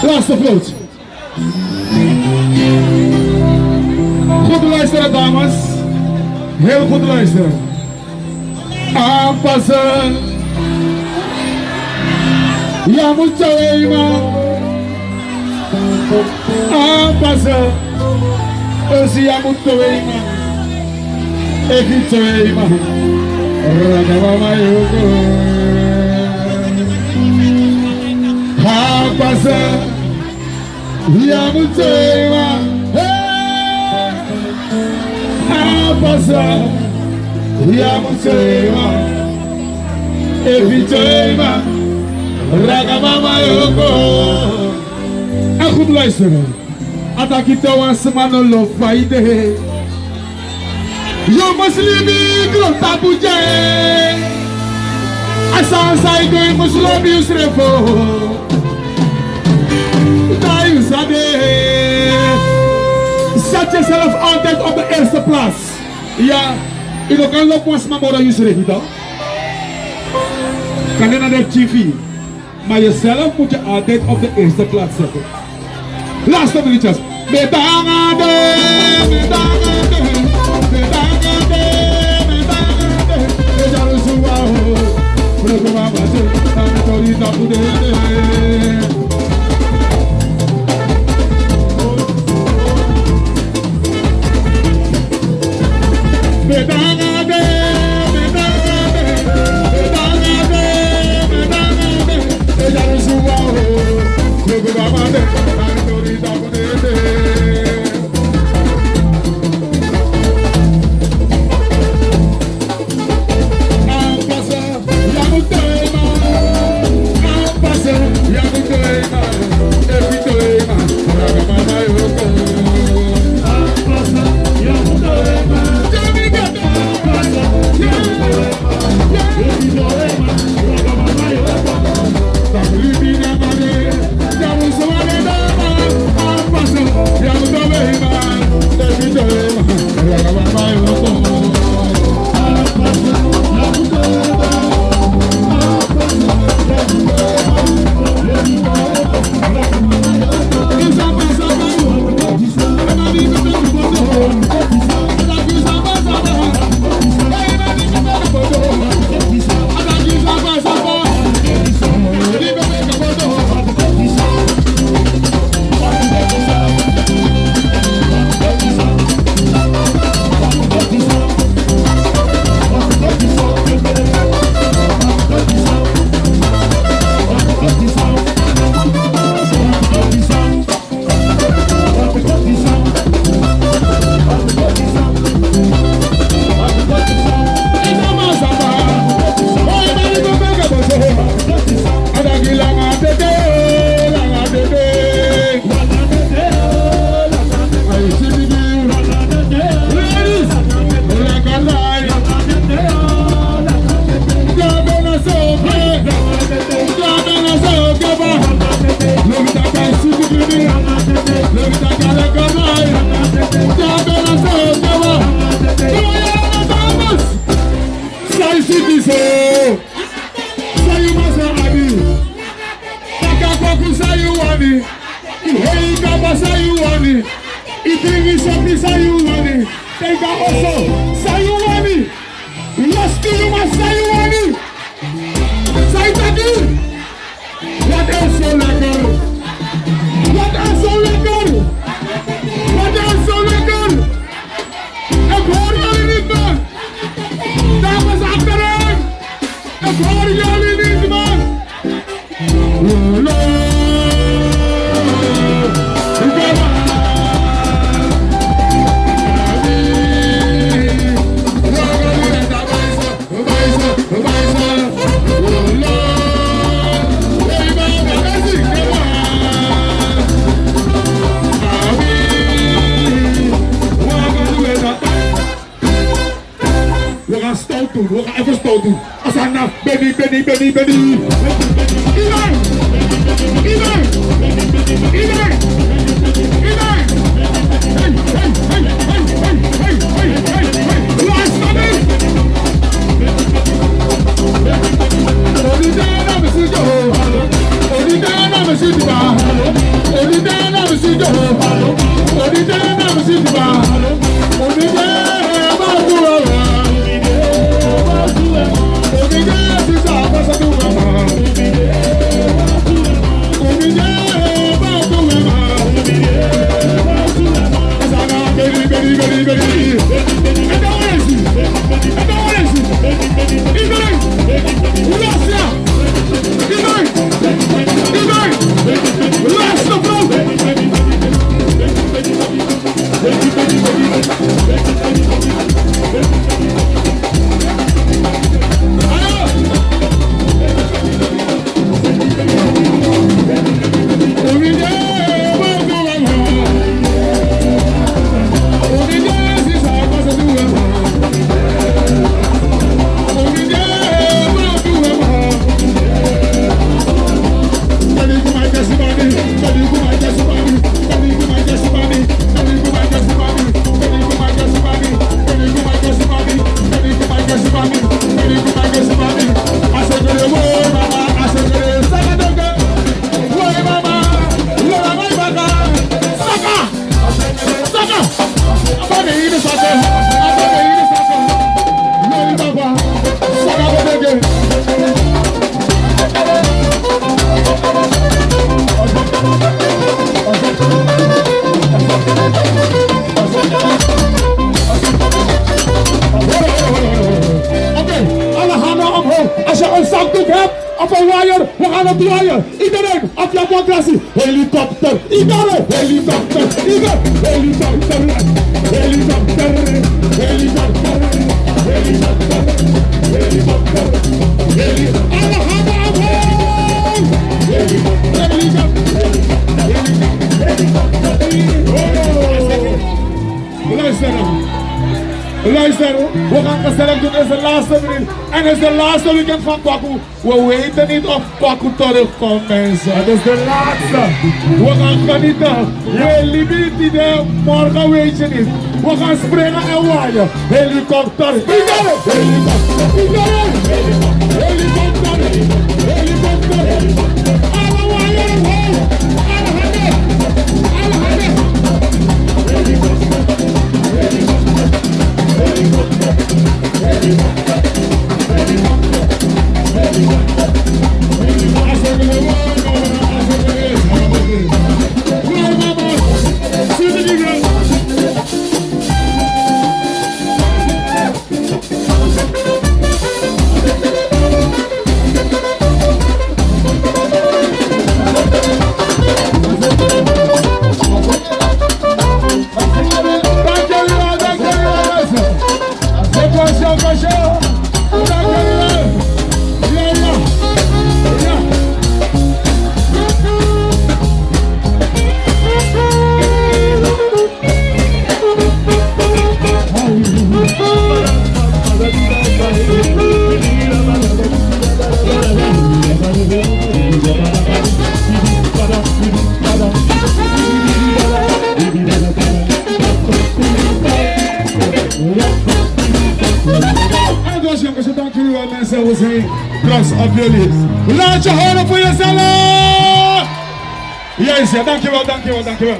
Laatste vloot. Goed luisteren, dames. Heel goed luisteren. Aanpassen. Ja, moet zo eenmaal. Aanpassen. Dus ja, moet zo eenmaal. Ik niet zo eenmaal. Ragamama yoko. Aanpassen. Ja, moet zo eenmaal. Aanpassen. Ja, moet zo eenmaal. Ik niet zo eenmaal. Ragamama yoko. En goed luisteren. Atakito wan semano lo faide. Yo muslimi klo tabuje. Asan saido muslimi usrefo. Da you sabe. Zet jezelf altijd op de eerste plaats. Ja, je kan lopen als mamora usrefito. Kan je naar de TV. Maar jezelf moet je altijd op de eerste plaats zetten. Laatste minuutjes. Bedangade, bedangade, bedangade, bedangade. Ejaru suwaho, progoma bate, amitori tapude. Bedangade, bedangade, bedangade, bedangade. Ejaru suwaho, progoma bate, amitori tapude. Passa, sayuani. Itingi sopi sayuani. Tega oso sayuani. Loskulu ma sayuani. Saitaki. Wat is zo lekker? Wat is zo lekker? Wat is zo lekker? Ik hoor jullie niet man. Dames achterin. Ik hoor jullie niet man. We gaan stout doen, we gaan even stout doen. Asana, Benny. Iedereen! Iedereen op jouw matrasie. Helikopter. Iedereen. Helikopter. Helikopter. Alle handen omhoog. Luister, we gaan gezellig doen, is de laatste minuut. En is de laatste weekend van Kwaku. We weten niet of Kwaku terugkomt, mensen. Het is de laatste. We gaan genieten. Idee, morgen weet je niet. We gaan springen en waaien. Helikopter. Helikopter. Alle waaien omhoog. Alle handen. mensen, we zijn trots op jullie. Laat je horen voor jezelf! Juist, ja, dankjewel, dankjewel, dankjewel.